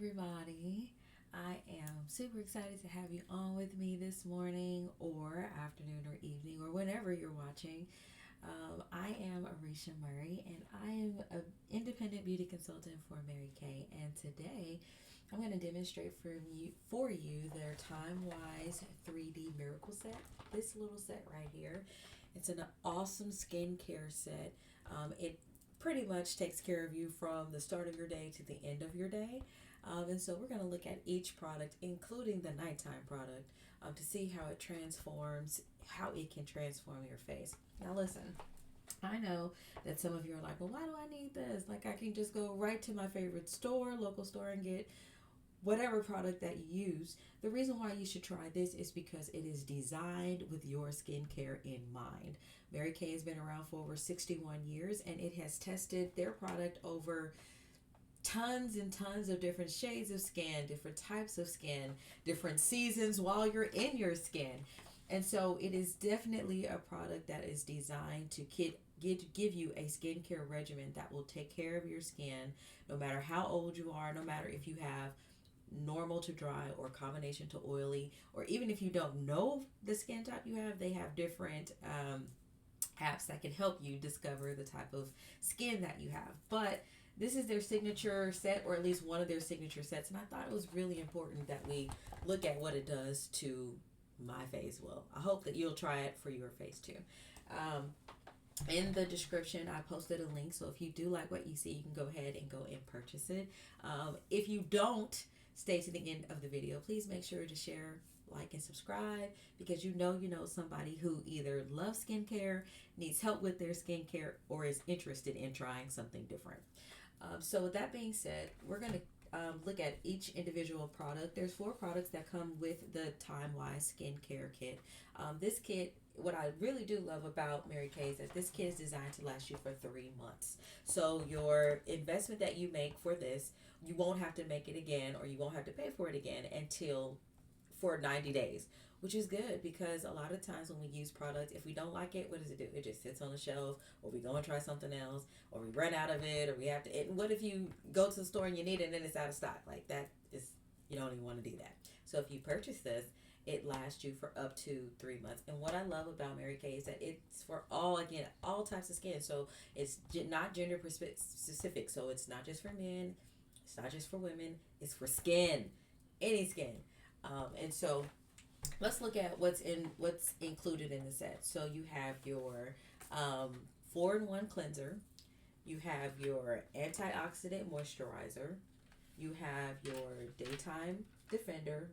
everybody. I am super excited to have you on with me this morning, or afternoon, or evening, or whenever you're watching. I am Arisha Murray, and I am an independent beauty consultant for Mary Kay. And today, I'm going to demonstrate for you their Time Wise 3D Miracle Set. This little set right here. It's an awesome skincare set. It pretty much takes care of you from the start of your day to the end of your day. And so we're going to look at each product, including the nighttime product, to see how it transforms, how it can transform your face. Now, listen, I know that some of you are like, well, why do I need this? Like, I can just go right to my favorite store, local store, and get whatever product that you use. The reason why you should try this is because it is designed with your skincare in mind. Mary Kay has been around for over 61 years, and it has tested their product over tons and tons of different shades of skin, different types of skin, different seasons while you're in your skin. And so it is definitely a product that is designed to give you a skincare regimen that will take care of your skin no matter how old you are, no matter if you have normal to dry or combination to oily, or even if you don't know the skin type you have, they have different apps that can help you discover the type of skin that you have. But this is their signature set, or at least one of their signature sets, and I thought it was really important that we look at what it does to my face. Well, I hope that you'll try it for your face too. Um, in the description, I posted a link, so if you do like what you see, you can go ahead and go and purchase it. If you don't stay to the end of the video, please make sure to share, like, and subscribe, because you know somebody who either loves skincare, needs help with their skincare, or is interested in trying something different. So with that being said, we're going to look at each individual product. There's 4 products that come with the Time Wise skincare kit. This kit, what I really do love about Mary Kay is that this kit is designed to last you for 3 months. So your investment that you make for this, you won't have to make it again, or you won't have to pay for it again until for 90 days, which is good, because a lot of times when we use products, if we don't like it, what does it do? It just sits on the shelf, or we go and try something else, or we run out of it, or we have to. And what if you go to the store and you need it and then it's out of stock? Like, that is, you don't even want to do that. So if you purchase this, it lasts you for up to 3 months. And what I love about Mary Kay is that it's for all types of skin. So it's not gender specific. So it's not just for men, it's not just for women, it's for skin, any skin. And so let's look at what's included in the set. So you have your 4-in-1 cleanser, you have your antioxidant moisturizer, you have your daytime defender,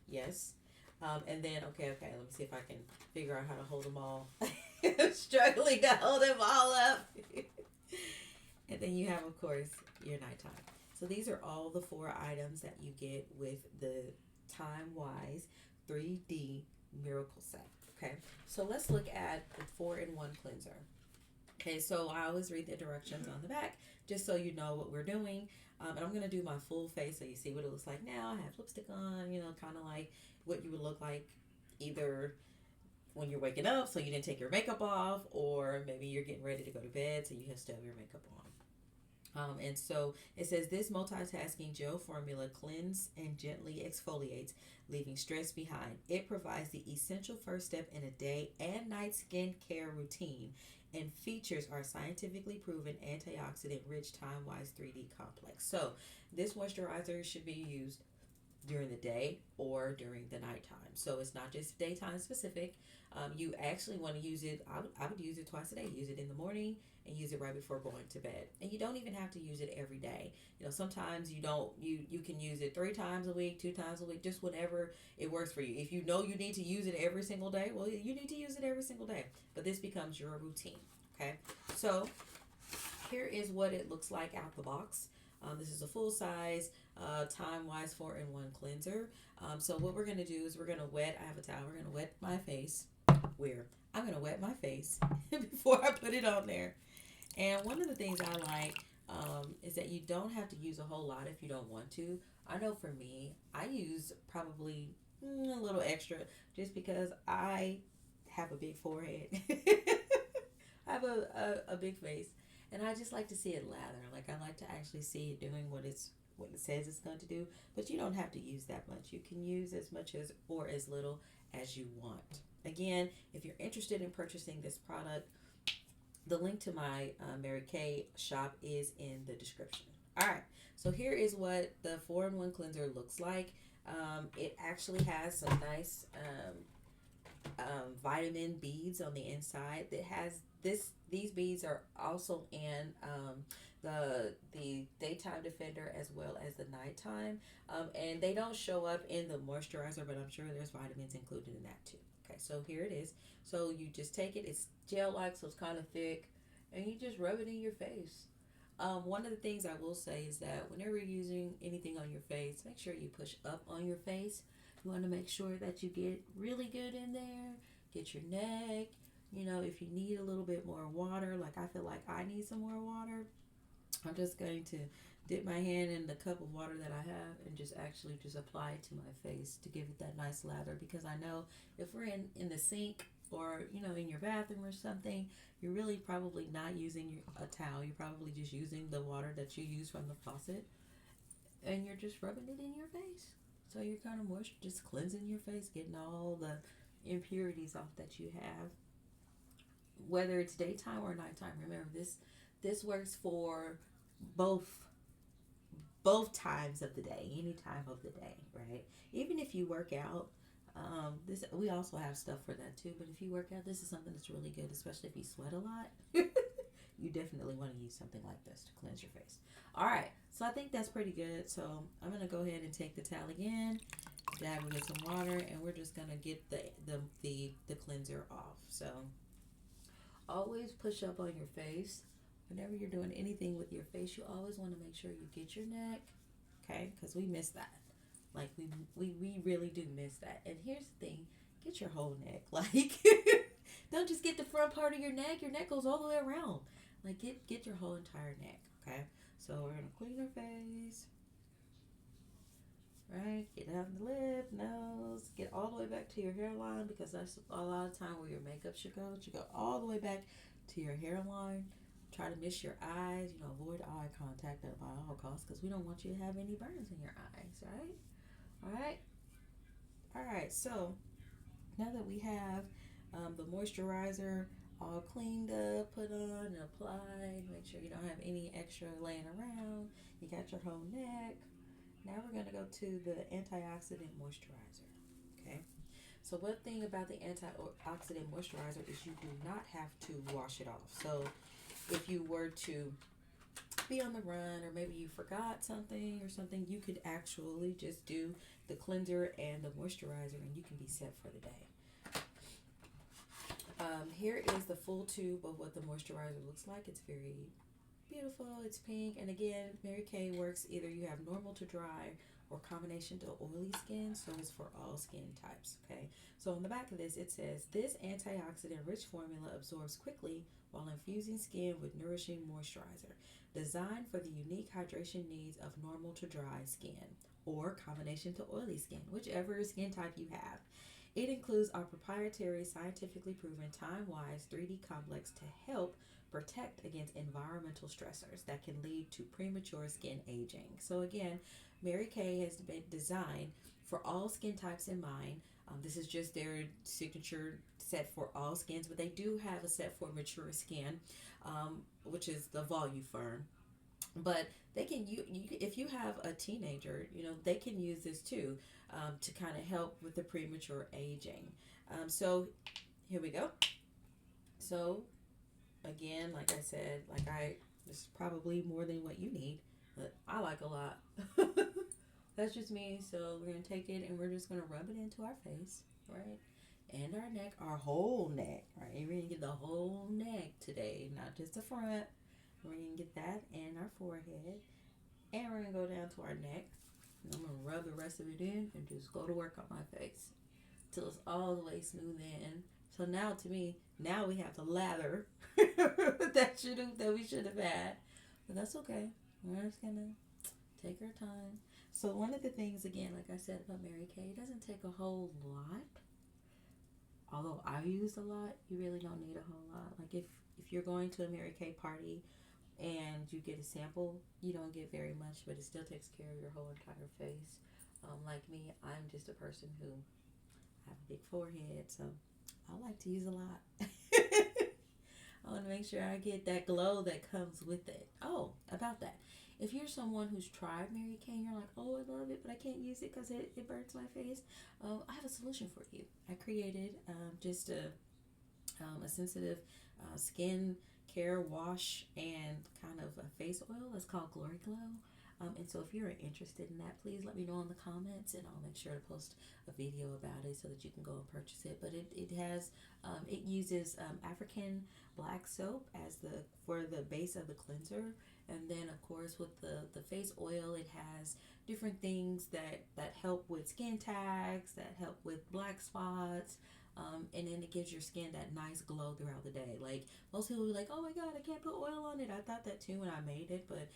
yes, and then okay, let me see if I can figure out how to hold them all. I'm struggling to hold them all up. And then you have, of course, your nighttime. So these are all the 4 items that you get with the Time Wise 3D Miracle Set. Okay, so let's look at the 4-in-1 cleanser. Okay, so I always read the directions on the back just so you know what we're doing. And I'm going to do my full face so you see what it looks like now. I have lipstick on, kind of like what you would look like either when you're waking up so you didn't take your makeup off, or maybe you're getting ready to go to bed so you still have your makeup on. And so it says this multitasking gel formula cleanses and gently exfoliates, leaving stress behind. It provides the essential first step in a day and night skincare routine, and features our scientifically proven antioxidant rich Time Wise 3D complex. So this moisturizer should be used during the day or during the nighttime. So it's not just daytime specific. You actually want to use it. I would use it twice a day. Use it in the morning and use it right before going to bed. And you don't even have to use it every day. Sometimes you don't. You can use it 3 times a week, 2 times a week, just whenever it works for you. If you know you need to use it every single day, well, you need to use it every single day. But this becomes your routine. Okay. So here is what it looks like out the box. This is a full size Time Wise 4-in-1 cleanser. So what we're going to do is I have a towel, we're going to wet my face. I'm going to wet my face before I put it on there. And one of the things I like is that you don't have to use a whole lot if you don't want to. I know for me, I use probably a little extra just because I have a big forehead. I have a big face. And I just like to see it lather. Like, I like to actually see it doing what it says it's going to do, but you don't have to use that much. You can use as much as or as little as you want. Again, if you're interested in purchasing this product, the link to my Mary Kay shop is in the description. All right, so here is what the 4-in-1 cleanser looks like. It actually has some nice vitamin beads on the inside. That has this. These beads are also in the daytime defender as well as the nighttime, and they don't show up in the moisturizer, but I'm sure there's vitamins included in that too. Okay, so here it is. So you just take it. It's gel like, so it's kind of thick, and you just rub it in your face. One of the things I will say is that whenever you're using anything on your face, make sure you push up on your face. You want to make sure that you get really good in there. Get your neck. You know, if you need a little bit more water, like I feel like I need some more water, I'm just going to dip my hand in the cup of water that I have and just actually just apply it to my face to give it that nice lather, because I know if we're in the sink or, you know, in your bathroom or something, you're really probably not using a towel. You're probably just using the water that you use from the faucet, and you're just rubbing it in your face. So you're kind of moist, just cleansing your face, getting all the impurities off that you have, whether it's daytime or nighttime. Remember, this works for both times of the day, any time of the day, right? Even if you work out, this we also have stuff for that too. But if you work out, this is something that's really good, especially if you sweat a lot. You definitely want to use something like this to cleanse your face. All right, so I think that's pretty good. So I'm gonna go ahead and take the towel again, dab it with some water, and we're just gonna get the cleanser off. So always push up on your face. Whenever you're doing anything with your face, you always want to make sure you get your neck, okay? Because we miss that. Like, we really do miss that. And here's the thing, get your whole neck. Like, don't just get the front part of your neck. Your neck goes all the way around. Like, get your whole entire neck, okay? So we're going to clean our face, right? Get down the lip, nose, get all the way back to your hairline, because that's a lot of time where your makeup should go. It should go all the way back to your hairline. Try to miss your eyes, you know, avoid eye contact at all costs, because we don't want you to have any burns in your eyes, right? All right, so now that we have the moisturizer all cleaned up, put on and applied, make sure you don't have any extra laying around, you got your whole neck. Now we're going to go to the antioxidant moisturizer, okay? So one thing about the antioxidant moisturizer is you do not have to wash it off. So if you were to be on the run, or maybe you forgot something or something, you could actually just do the cleanser and the moisturizer, and you can be set for the day. Here is the full tube of what the moisturizer looks like. It's very beautiful. It's pink, and again, Mary Kay works either you have normal to dry or combination to oily skin, so it's for all skin types, okay? So on the back of this, it says, this antioxidant-rich formula absorbs quickly while infusing skin with nourishing moisturizer, designed for the unique hydration needs of normal to dry skin or combination to oily skin, whichever skin type you have. It includes our proprietary, scientifically proven, time-wise 3D complex to help protect against environmental stressors that can lead to premature skin aging. So again, Mary Kay has been designed for all skin types in mind. This is just their signature set for all skins, but they do have a set for mature skin, which is the Voluform. But they can you if you have a teenager, you know, they can use this too, to kind of help with the premature aging. So here we go. So again, like I said, this is probably more than what you need, but I like a lot. That's just me. So we're gonna take it and we're just gonna rub it into our face, right? And our neck, our whole neck, right? We're gonna get the whole neck today, not just the front. We're gonna get that and our forehead, and we're gonna go down to our neck. And I'm gonna rub the rest of it in and just go to work on my face till it's all the way smooth in. So now, to me, now we have the lather that we should have had, but that's okay. We're just gonna take our time. So one of the things, again, like I said about Mary Kay, it doesn't take a whole lot. Although I use a lot, you really don't need a whole lot. Like if you're going to a Mary Kay party, and you get a sample. You don't get very much, but it still takes care of your whole entire face. Like me, I'm just a person who have a big forehead, so I like to use a lot. I want to make sure I get that glow that comes with it. Oh, about that. If you're someone who's tried Mary Kay and you're like, oh, I love it, but I can't use it because it burns my face, I have a solution for you. I created just a sensitive skin care wash and kind of a face oil that's called Glory Glow. And so if you're interested in that, please let me know in the comments and I'll make sure to post a video about it so that you can go and purchase it. But it has, it uses African black soap as for the base of the cleanser. And then of course with the face oil, it has different things that help with skin tags, that help with black spots. And then it gives your skin that nice glow throughout the day. Like most people be like, oh my god, I can't put oil on it. I thought that too when I made it, but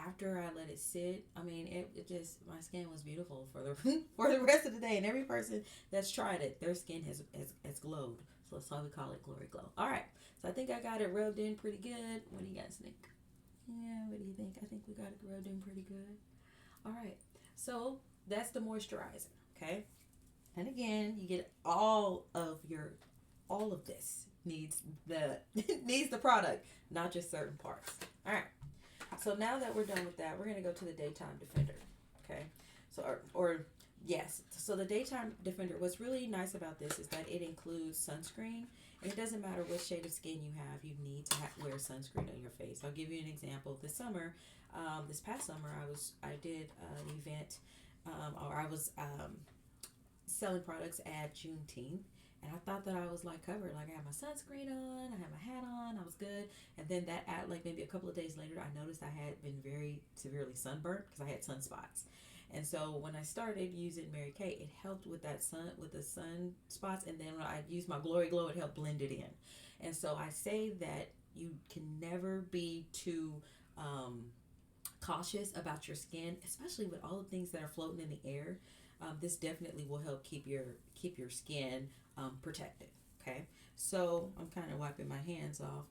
after I let it sit, I mean, it just, my skin was beautiful for the for the rest of the day. And every person that's tried it, their skin has glowed. So that's why we call it Glory Glow. All right, so I think I got it rubbed in pretty good. What do you guys think? Yeah, what do you think? I think we got it rubbed in pretty good. All right, so that's the moisturizer. Okay, and again, you get all of this needs the needs the product, not just certain parts. All right. So now that we're done with that, we're going to go to the Daytime Defender. Okay. So, or yes. So the Daytime Defender, what's really nice about this is that it includes sunscreen. And it doesn't matter what shade of skin you have, you need to wear sunscreen on your face. I'll give you an example. This past summer, I did an event, or I was selling products at Juneteenth. And I thought that I was like covered. Like I had my sunscreen on, I had my hat on, I was good. And then like maybe a couple of days later, I noticed I had been very severely sunburnt because I had sunspots. And so when I started using Mary Kay, it helped with the sun spots. And then when I used my Glory Glow, it helped blend it in. And so I say that you can never be too cautious about your skin, especially with all the things that are floating in the air. This definitely will help keep your skin protected. Okay, so I'm kind of wiping my hands off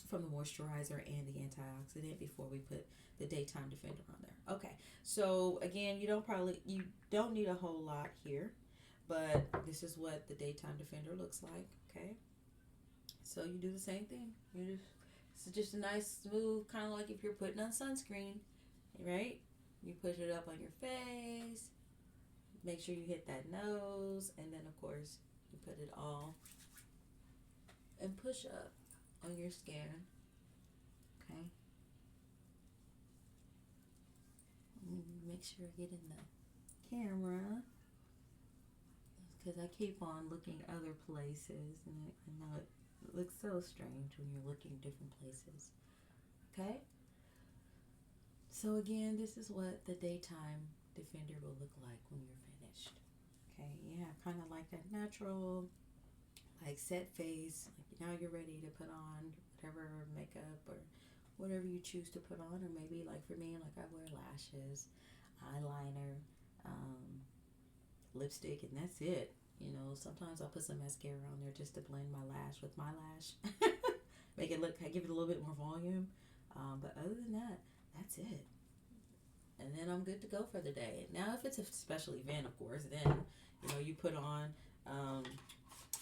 from the moisturizer and the antioxidant before we put the Daytime Defender on there. Okay, so again, you don't need a whole lot here, but this is what the Daytime Defender looks like. Okay, so you do the same thing. It's just a nice smooth, kind of like if you're putting on sunscreen, right? You put it up on your face. Make sure you hit that nose, and then of course you put it all and push up on your skin. Okay. Make sure I get in the camera because I keep on looking other places, and I know it looks so strange when you're looking different places. Okay. So again, this is what the Daytime Defender will look like when you're finished. Okay, yeah, kind of like that natural, like set face. Like now you're ready to put on whatever makeup or whatever you choose to put on, or maybe like for me, like I wear lashes, eyeliner, lipstick, and that's it. You know, sometimes I'll put some mascara on there just to blend my lash with my lash, make it look, give it a little bit more volume. But other than that, that's it. And then I'm good to go for the day. Now, if it's a special event, of course, then you put on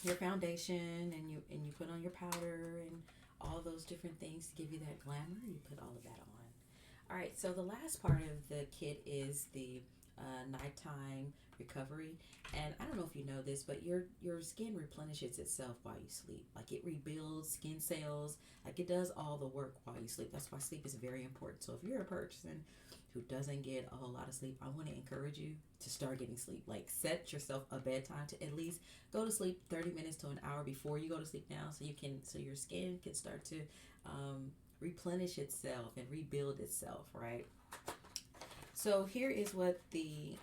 your foundation and you put on your powder and all those different things to give you that glamour. You put all of that on. All right. So the last part of the kit is the nighttime recovery. And I don't know if you know this, but your skin replenishes itself while you sleep. Like it rebuilds skin cells. Like it does all the work while you sleep. That's why sleep is very important. So if you're a person who doesn't get a whole lot of sleep, I want to encourage you to start getting sleep. Like set yourself a bedtime to at least go to sleep 30 minutes to an hour before you go to sleep now, so your skin can start to replenish itself and rebuild itself, right? So here is what the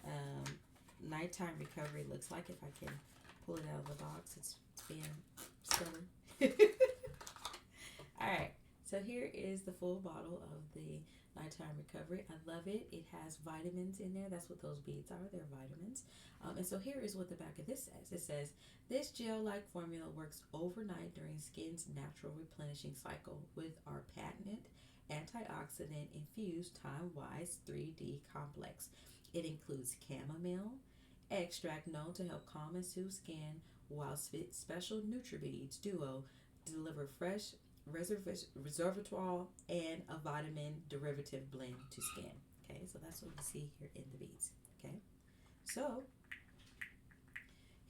nighttime recovery looks like. If I can pull it out of the box, it's being stubborn. All right, so here is the full bottle of the nighttime recovery. I love it. It has vitamins in there. That's what those beads are. They're vitamins. And so here is what the back of this says. It says, this gel-like formula works overnight during skin's natural replenishing cycle with our patented antioxidant infused time-wise 3D complex. It includes chamomile extract known to help calm and soothe skin, while special NutriBeads Duo deliver fresh resveratrol and a vitamin derivative blend to skin. Okay, so that's what we see here in the beads. Okay, so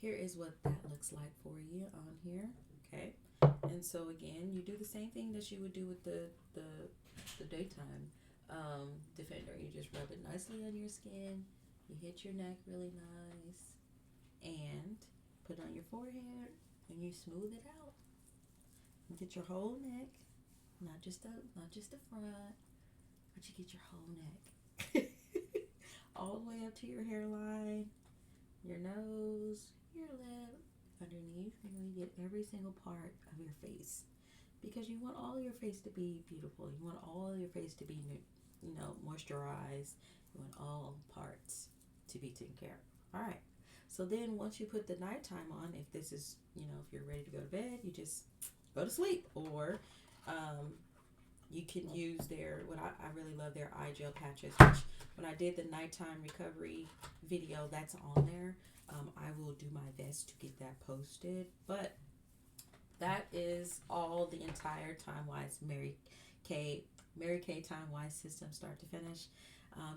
here is what that looks like for you on here. Okay, and so again, you do the same thing that you would do with the daytime defender. You just rub it nicely on your skin. You hit your neck really nice, and put it on your forehead, and you smooth it out. You get your whole neck, not just the front, but you get your whole neck, all the way up to your hairline, your nose, your lip, underneath, and you get every single part of your face, because you want all your face to be beautiful. You want all your face to be, moisturized. You want all parts to be taken care of. All right. So then once you put the nighttime on, if this is, if you're ready to go to bed, you just go to sleep. Or you can use I really love their eye gel patches, which when I did the nighttime recovery video, that's on there. I will do my best to get that posted. But that is all the entire Time-Wise Mary Kay Time-Wise system, start to finish.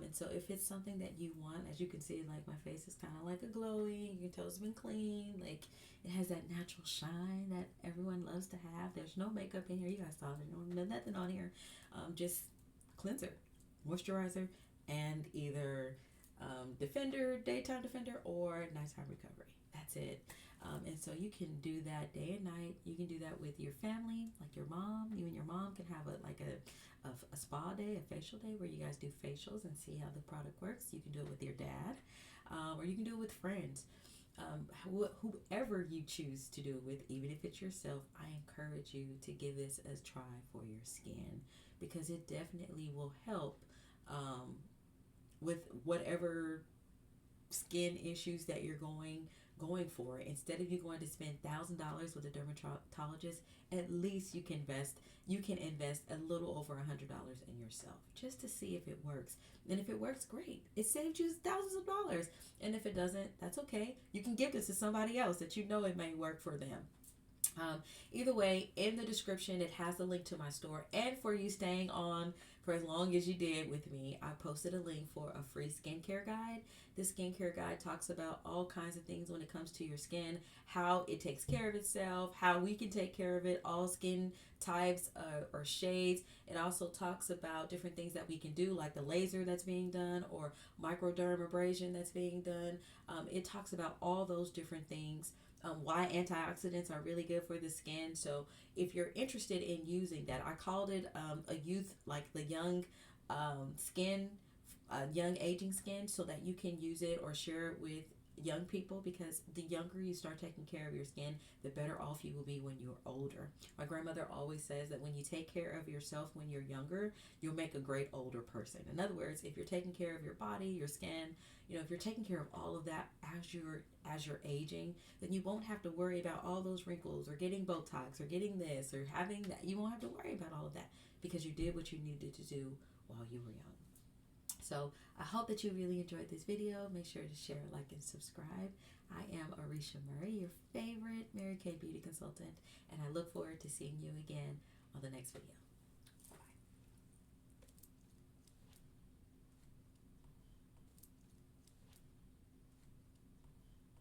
And so if it's something that you want, as you can see, like my face is kind of like a glowing, you can tell it's been clean, like it has that natural shine that everyone loves to have. There's no makeup in here. You guys saw there's nothing on here. Just cleanser, moisturizer, and either daytime defender, or nighttime recovery. That's it. And so you can do that day and night. You can do that with your family, like your mom. You and your mom can have a spa day, a facial day, where you guys do facials and see how the product works. You can do it with your dad, or you can do it with friends. Whoever you choose to do it with, even if it's yourself, I encourage you to give this a try for your skin, because it definitely will help with whatever skin issues that you're going for. Instead of you going to spend $1,000 with a dermatologist, at least you can invest a little over $100 in yourself, just to see if it works. And if it works, great, it saved you thousands of dollars. And if it doesn't, that's okay. You can give this to somebody else that you know it may work for them. Either way, in the description, it has a link to my store. And for you staying on for as long as you did with me, I posted a link for a free skincare guide. This skincare guide talks about all kinds of things when it comes to your skin, how it takes care of itself, how we can take care of it, all skin types or shades. It also talks about different things that we can do, like the laser that's being done, or microdermabrasion that's being done. It talks about all those different things. Why antioxidants are really good for the skin. So if you're interested in using that, I called it a youth, like the young skin, young aging skin, so that you can use it or share it with young people, because the younger you start taking care of your skin, the better off you will be when you're older. My grandmother always says that when you take care of yourself when you're younger, you'll make a great older person. In other words, if you're taking care of your body, your skin, if you're taking care of all of that as you're aging, then you won't have to worry about all those wrinkles, or getting Botox, or getting this, or having that. You won't have to worry about all of that, because you did what you needed to do while you were young. So I hope that you really enjoyed this video. Make sure to share, like, and subscribe. I am Arisha Murray, your favorite Mary Kay beauty consultant, and I look forward to seeing you again on the next video.